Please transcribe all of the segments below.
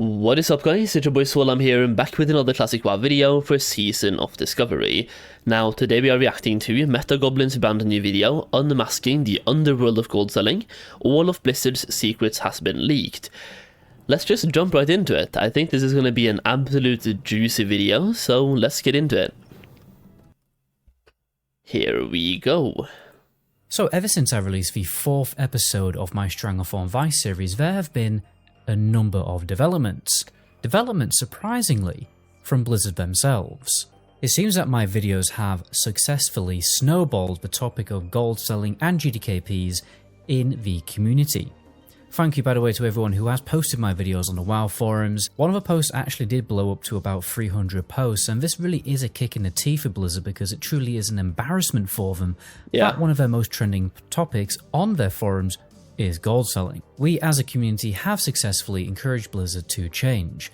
What is up, guys? It's your boy Solheim here and back with another classic WoW video for Season of Discovery. Now, today we are reacting to Meta Goblin's brand new video, Unmasking the Underworld of Goldselling. All of Blizzard's secrets has been leaked. Let's just jump right into it. I think this is going to be an absolute juicy video, so let's get into it. Here we go. So ever since I released the 4th episode of my Stranglethorn Vice series, there have been a number of developments. Developments, surprisingly, from Blizzard themselves. It seems that my videos have successfully snowballed the topic of gold selling and GDKPs in the community. Thank you, by the way, to everyone who has posted my videos on the WoW forums. One of the posts actually did blow up to about 300 posts, and this really is a kick in the teeth for Blizzard because it truly is an embarrassment for them that one of their most trending topics on their forums is gold selling. We as a community have successfully encouraged Blizzard to change.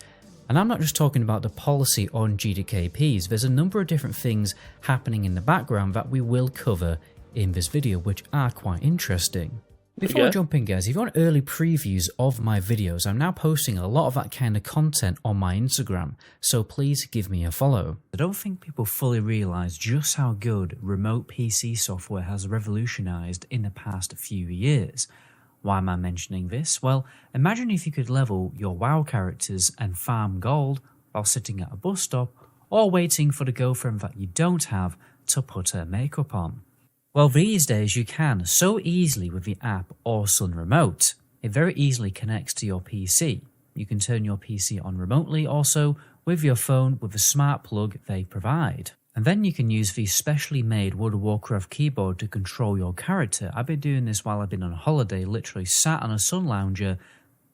And I'm not just talking about the policy on GDKPs, there's a number of different things happening in the background that we will cover in this video, which are quite interesting. Before I jump in, guys, if you want early previews of my videos, I'm now posting a lot of that kind of content on my Instagram, so please give me a follow. I don't think people fully realise just how good remote PC software has revolutionised in the past few years. Why am I mentioning this? Well, imagine if you could level your WoW characters and farm gold while sitting at a bus stop or waiting for the girlfriend that you don't have to put her makeup on. Well, these days you can so easily with the app Sun Remote. It very easily connects to your PC. You can turn your PC on remotely also with your phone with the smart plug they provide. And then you can use the specially made World of Warcraft keyboard to control your character. I've been doing this while I've been on holiday, literally sat on a sun lounger,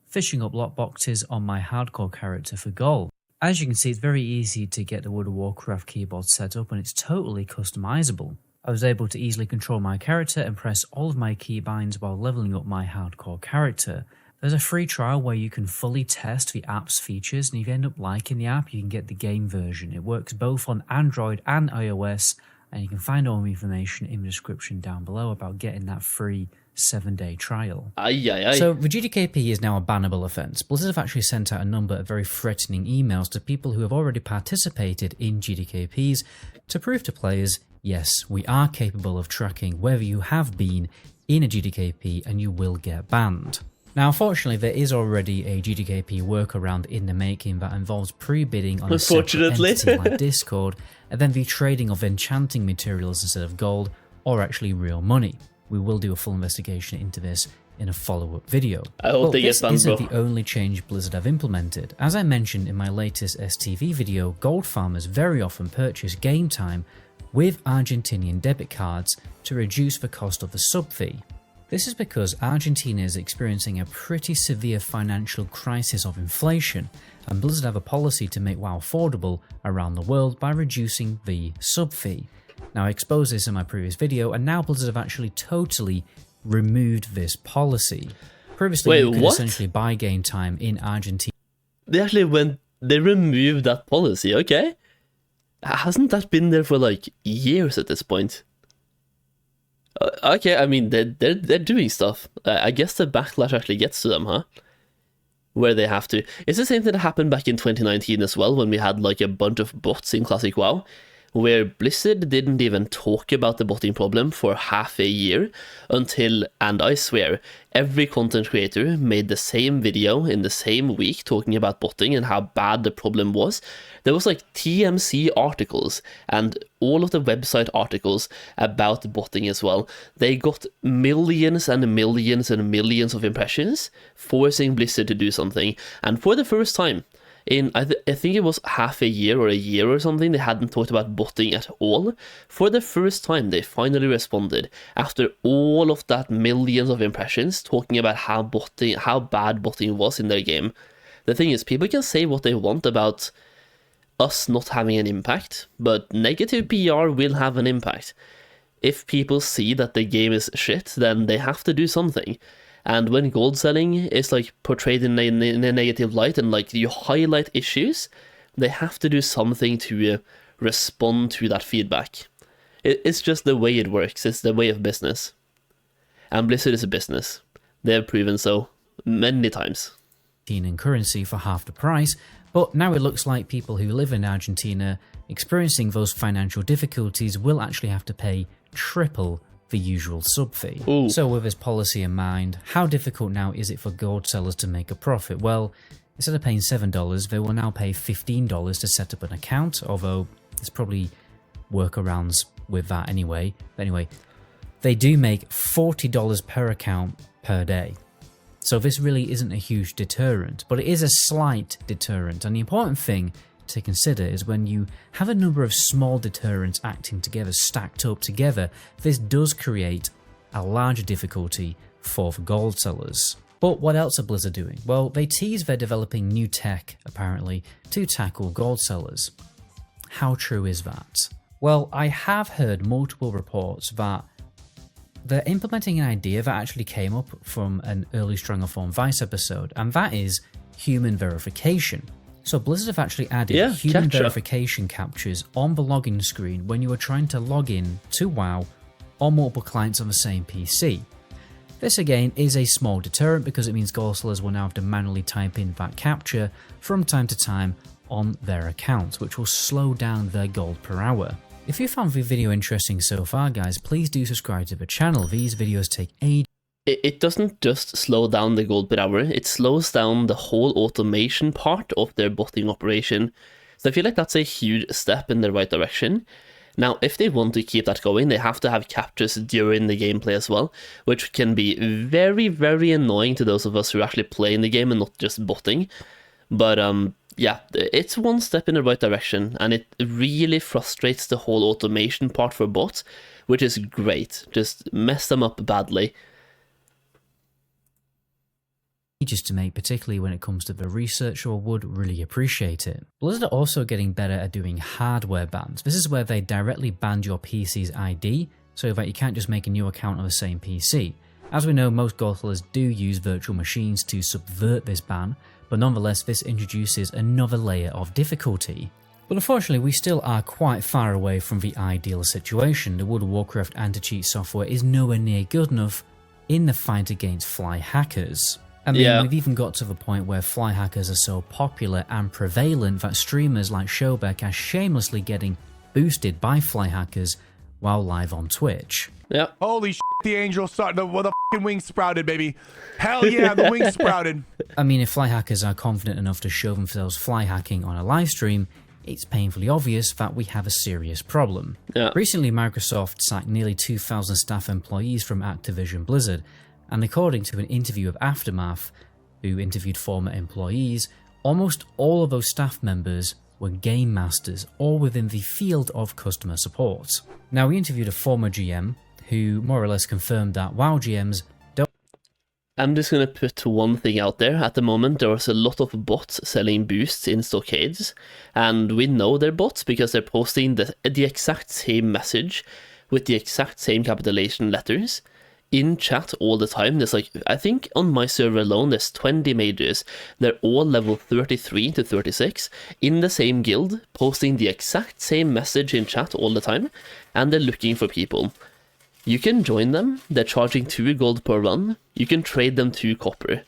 fishing up lot boxes on my hardcore character for gold. As you can see, it's very easy to get the World of Warcraft keyboard set up and it's totally customizable. I was able to easily control my character and press all of my keybinds while leveling up my hardcore character. There's a free trial where you can fully test the app's features, and if you end up liking the app, you can get the game version. It works both on Android and iOS, and you can find all the information in the description down below about getting that free 7-day trial. So the GDKP is now a bannable offence. Blizzard have actually sent out a number of very threatening emails to people who have already participated in GDKPs to prove to players, yes, we are capable of tracking whether you have been in a GDKP and you will get banned. Now, unfortunately, there is already a GDKP workaround in the making that involves pre-bidding on a separate entity like Discord, and then the trading of enchanting materials instead of gold, or actually real money. We will do a full investigation into this in a follow-up video. But this isn't the only change Blizzard have implemented. As I mentioned in my latest STV video, gold farmers very often purchase game time with Argentinian debit cards to reduce the cost of the sub fee. This is because Argentina is experiencing a pretty severe financial crisis of inflation, and Blizzard have a policy to make WoW affordable around the world by reducing the sub fee. Now, I exposed this in my previous video, and now Blizzard have actually totally removed this policy. Previously, you could essentially buy game time in Argentina. They removed that policy, okay? Hasn't that been there for like years at this point? Okay, I mean, they're doing stuff. I guess the backlash actually gets to them, huh? Where they have to. It's the same thing that happened back in 2019 as well, when we had like a bunch of bots in Classic WoW, where Blizzard didn't even talk about the botting problem for half a year until, and I swear, every content creator made the same video in the same week talking about botting and how bad the problem was. There was like TMC articles and all of the website articles about botting as well. They got millions and millions and millions of impressions, forcing Blizzard to do something. And for the first time, I think it was half a year or a year or something, they hadn't talked about botting at all. For the first time, they finally responded after all of that millions of impressions talking about how bad botting was in their game. The thing is, people can say what they want about us not having an impact, but negative PR will have an impact. If people see that the game is shit, then they have to do something. And when gold selling is like portrayed in a negative light and like you highlight issues, they have to do something to respond to that feedback. It's just the way it works. It's the way of business. And Blizzard is a business. They have proven so many times. Argentinian currency for half the price, but now it looks like people who live in Argentina experiencing those financial difficulties will actually have to pay triple the usual sub fee. Ooh. So with this policy in mind, how difficult now is it for gold sellers to make a profit? Well, instead of paying $7, they will now pay $15 to set up an account, although there's probably workarounds with that anyway. But anyway, they do make $40 per account per day. So this really isn't a huge deterrent, but it is a slight deterrent. And the important thing to consider is when you have a number of small deterrents acting together, stacked up together, this does create a larger difficulty for the gold sellers. But what else are Blizzard doing? Well, they tease they're developing new tech, apparently, to tackle gold sellers. How true is that? Well, I have heard multiple reports that they're implementing an idea that actually came up from an early Stronger Form Vice episode, and that is human verification. So Blizzard have actually added human verification captures on the login screen when you are trying to log in to WoW on multiple clients on the same PC. This again is a small deterrent because it means gold sellers will now have to manually type in that capture from time to time on their account, which will slow down their gold per hour. If you found the video interesting so far, guys, please do subscribe to the channel. These videos take ages. It doesn't just slow down the gold per hour, it slows down the whole automation part of their botting operation. So I feel like that's a huge step in the right direction. Now, if they want to keep that going, they have to have captures during the gameplay as well, which can be very, very annoying to those of us who actually play in the game and not just botting. But yeah, it's one step in the right direction, and it really frustrates the whole automation part for bots, which is great. Just mess them up badly. Just to make, particularly when it comes to the research, or would really appreciate it. Blizzard are also getting better at doing hardware bans. This is where they directly ban your PC's ID, so that you can't just make a new account on the same PC. As we know, most gold sellers do use virtual machines to subvert this ban, but nonetheless this introduces another layer of difficulty. But unfortunately we still are quite far away from the ideal situation. The World of Warcraft anti-cheat software is nowhere near good enough in the fight against fly hackers. I mean, we've even got to the point where fly hackers are so popular and prevalent that streamers like Showbeck are shamelessly getting boosted by fly hackers while live on Twitch. Yeah. Holy shit, the angel started, the fucking wings sprouted, baby. Hell yeah, the wings sprouted. I mean, if fly hackers are confident enough to show themselves fly hacking on a live stream, it's painfully obvious that we have a serious problem. Yeah. Recently, Microsoft sacked nearly 2,000 staff employees from Activision Blizzard, and according to an interview of Aftermath, who interviewed former employees, almost all of those staff members were game masters, all within the field of customer support. Now, we interviewed a former GM who more or less confirmed that WoW GMs don't... I'm just going to put one thing out there. At the moment, there was a lot of bots selling boosts in stockades, and we know they're bots because they're posting the exact same message with the exact same capitalization letters in chat all the time. There's like, I think on my server alone, there's 20 mages. They're all level 33 to 36 in the same guild, posting the exact same message in chat all the time, and they're looking for people. You can join them, they're charging 2 gold per run, you can trade them 2 copper.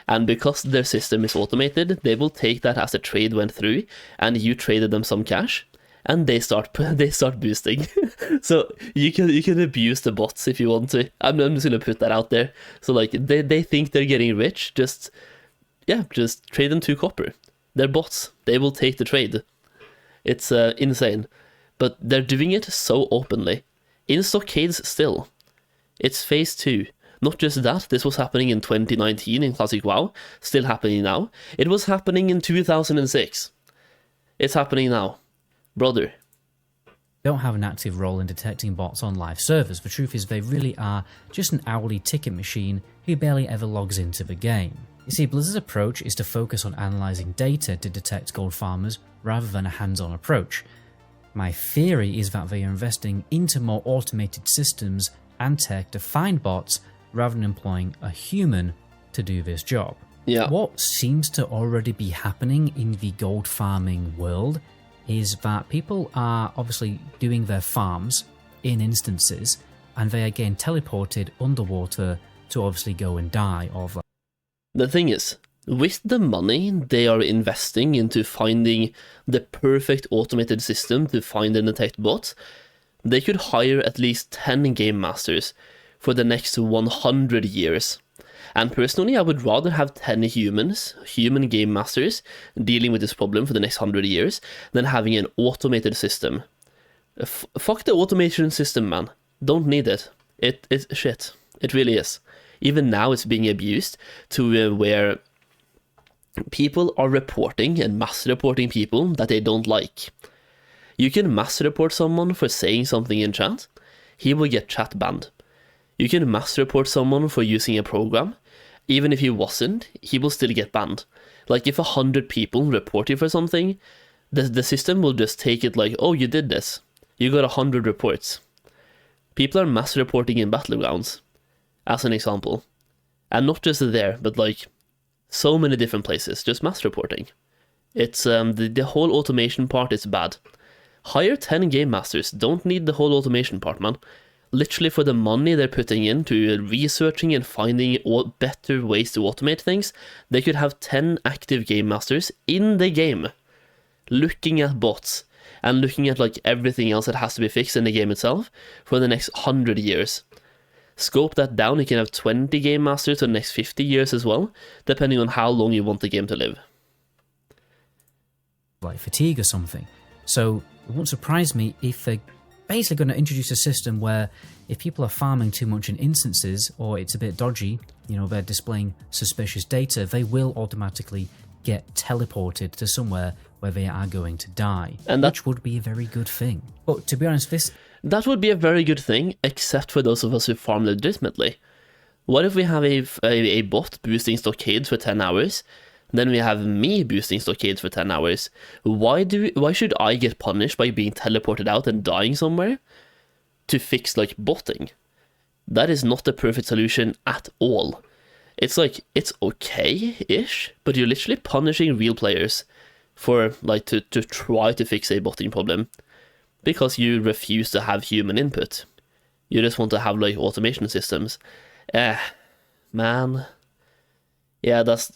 And because their system is automated, they will take that as a trade went through, and you traded them some cash, and they start boosting. So you can abuse the bots if you want to. I'm just gonna put that out there. So like they think they're getting rich, just trade them 2 copper. They're bots. They will take the trade. It's insane. But they're doing it so openly. In stockades still. It's phase 2. Not just that, this was happening in 2019 in Classic WoW, still happening now. It was happening in 2006. It's happening now. Brother. Don't have an active role in detecting bots on live servers. The truth is they really are just an hourly ticket machine who barely ever logs into the game. You see, Blizzard's approach is to focus on analysing data to detect gold farmers rather than a hands-on approach. My theory is that they are investing into more automated systems and tech to find bots rather than employing a human to do this job. Yeah. What seems to already be happening in the gold farming world is that people are obviously doing their farms in instances, and they are getting teleported underwater to obviously go and die of. The thing is, with the money they are investing into finding the perfect automated system to find and detect bots, they could hire at least 10 game masters for the next 100 years. And personally, I would rather have 10 human game masters, dealing with this problem for the next 100 years, than having an automated system. Fuck the automation system, man. Don't need it. It's shit. It really is. Even now it's being abused to where people are reporting and mass reporting people that they don't like. You can mass report someone for saying something in chat, he will get chat banned. You can mass report someone for using a program, even if he wasn't, he will still get banned. Like if 100 people report you for something, the system will just take it like, oh, you did this. You got 100 reports. People are mass reporting in battlegrounds, as an example. And not just there, but like so many different places, just mass reporting. It's the whole automation part is bad. Hire 10 game masters, don't need the whole automation part, man. Literally for the money they're putting into researching and finding better ways to automate things, they could have 10 active game masters in the game, looking at bots and looking at like everything else that has to be fixed in the game itself for the next 100 years. Scope that down, you can have 20 game masters for the next 50 years as well, depending on how long you want the game to live. Like fatigue or something. So it won't surprise me if they're basically going to introduce a system where if people are farming too much in instances, or it's a bit dodgy, you know, they're displaying suspicious data, they will automatically get teleported to somewhere where they are going to die, and which would be a very good thing. But to be honest, that would be a very good thing, except for those of us who farm legitimately. What if we have a bot boosting stockades for 10 hours, then we have me boosting stockades for 10 hours? Why should I get punished by being teleported out and dying somewhere to fix like botting? That is not the perfect solution at all. It's like, it's okay-ish, but you're literally punishing real players for like to try to fix a botting problem because you refuse to have human input. You just want to have like automation systems. Man. Yeah, that's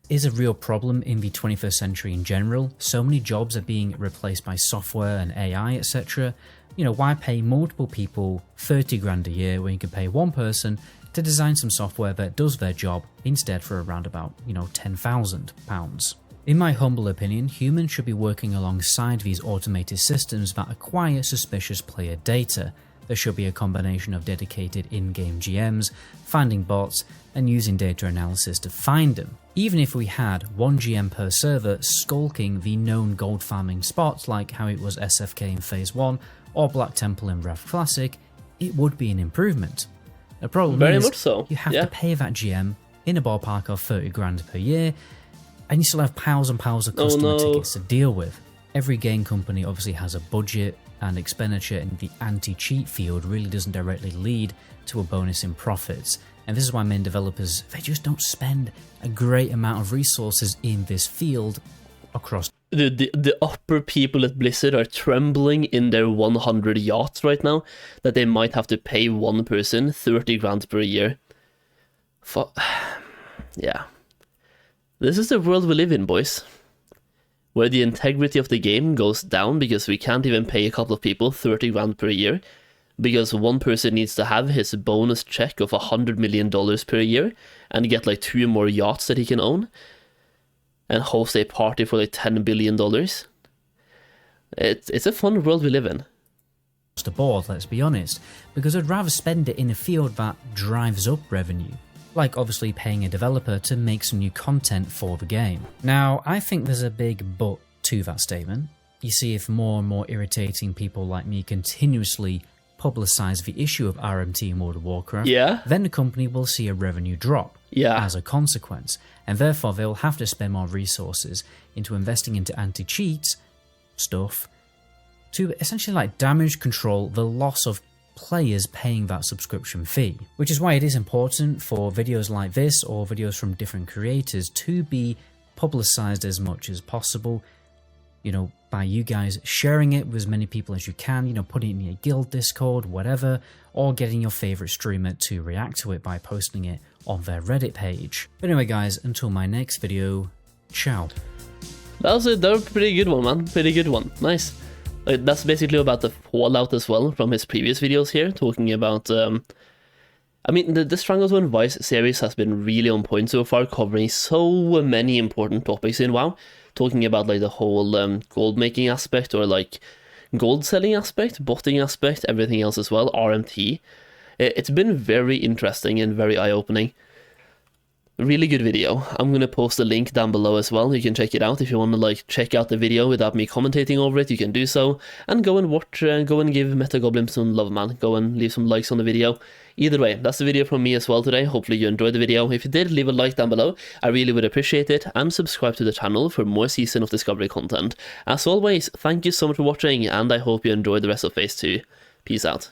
is a real problem in the 21st century in general. So many jobs are being replaced by software and AI, etc. You know, why pay multiple people 30 grand a year when you can pay one person to design some software that does their job instead for around about, you know, £10,000? In my humble opinion, humans should be working alongside these automated systems that acquire suspicious player data. There should be a combination of dedicated in-game GMs, finding bots, and using data analysis to find them. Even if we had one GM per server skulking the known gold farming spots like how it was SFK in Phase 1 or Black Temple in Warcraft Classic, it would be an improvement. The problem Very is much so. You have to pay that GM in a ballpark of 30 grand per year, and you still have piles and piles of customer tickets to deal with. Every game company obviously has a budget, and expenditure in the anti-cheat field really doesn't directly lead to a bonus in profits. And this is why main developers, they just don't spend a great amount of resources in this field across. The upper people at Blizzard are trembling in their 100 yachts right now that they might have to pay one person 30 grand per year. Yeah. This is the world we live in, boys. Where the integrity of the game goes down because we can't even pay a couple of people 30 grand per year because one person needs to have his bonus check of $100 million per year and get like 2 more yachts that he can own and host a party for like $10 billion. It's a fun world we live in. The board, let's be honest, because I'd rather spend it in a field that drives up revenue. Like obviously paying a developer to make some new content for the game. Now, I think there's a big but to that statement. You see, if more and more irritating people like me continuously publicize the issue of RMT in World of Warcraft, then the company will see a revenue drop as a consequence, and therefore they'll have to spend more resources into investing into anti-cheat stuff to essentially like damage control the loss of players paying that subscription fee. Which is why it is important for videos like this or videos from different creators to be publicized as much as possible, you know, by you guys sharing it with as many people as you can, you know, putting it in your guild Discord, whatever, or getting your favorite streamer to react to it by posting it on their Reddit page. But anyway guys, until my next video, ciao. That was a pretty good one, man. Pretty good one. Nice. That's basically about the fallout as well from his previous videos here, talking about... I mean, the Strangles One Vice series has been really on point so far, covering so many important topics in WoW, talking about like the whole gold making aspect, or like gold selling aspect, botting aspect, everything else as well, RMT. It's been very interesting and very eye-opening. Really good video. I'm gonna post a link down below as well. You can check it out if you want to like check out the video without me commentating over it. You can do so, and go and watch. Go and give Metagoblin some love, man. Go and leave some likes on the video. Either way, that's the video from me as well today. Hopefully you enjoyed the video. If you did, leave a like down below. I really would appreciate it, and subscribe to the channel for more Season of Discovery content. As always, thank you so much for watching, and I hope you enjoyed the rest of Phase 2. Peace out.